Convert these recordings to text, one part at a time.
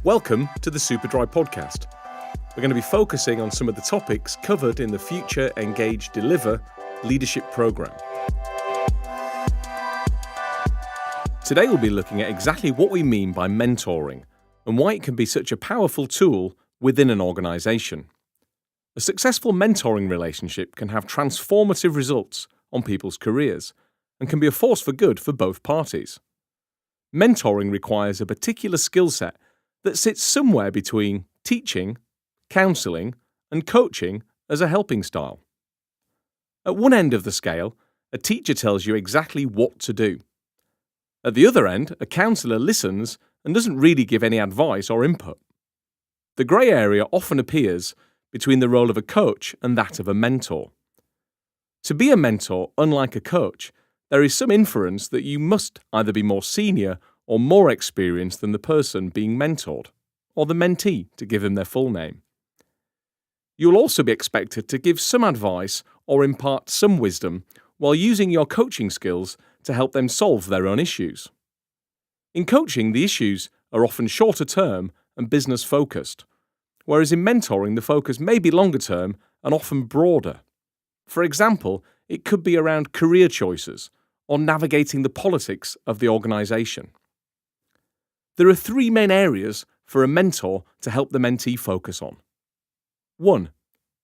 Welcome to the Superdry podcast. We're going to be focusing on some of the topics covered in the Future Engage Deliver leadership program. Today we'll be looking at exactly what we mean by mentoring and why it can be such a powerful tool within an organisation. A successful mentoring relationship can have transformative results on people's careers and can be a force for good for both parties. Mentoring requires a particular skill set that sits somewhere between teaching, counselling, and coaching as a helping style. At one end of the scale, a teacher tells you exactly what to do. At the other end, a counsellor listens and doesn't really give any advice or input. The grey area often appears between the role of a coach and that of a mentor. To be a mentor, unlike a coach, there is some inference that you must either be more senior or more experienced than the person being mentored, or the mentee, to give them their full name. You will also be expected to give some advice or impart some wisdom while using your coaching skills to help them solve their own issues. In coaching, the issues are often shorter term and business focused, whereas in mentoring the focus may be longer term and often broader. For example, it could be around career choices or navigating the politics of the organisation. There are three main areas for a mentor to help the mentee focus on. 1.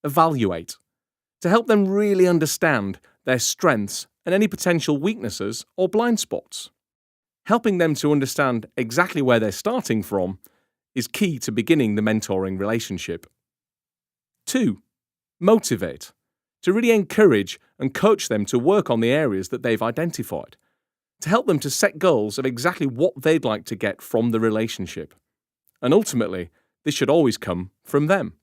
Evaluate. To help them really understand their strengths and any potential weaknesses or blind spots. Helping them to understand exactly where they're starting from is key to beginning the mentoring relationship. 2. Motivate. To really encourage and coach them to work on the areas that they've identified. To help them to set goals of exactly what they'd like to get from the relationship. And ultimately, this should always come from them.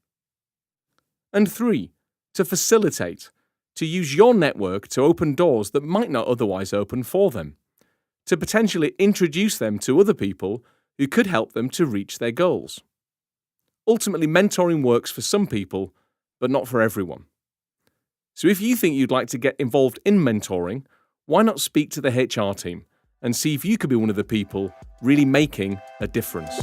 And 3. To facilitate. To use your network to open doors that might not otherwise open for them. To potentially introduce them to other people who could help them to reach their goals. Ultimately, mentoring works for some people, but not for everyone. So if you think you'd like to get involved in mentoring, why not speak to the HR team and see if you could be one of the people really making a difference?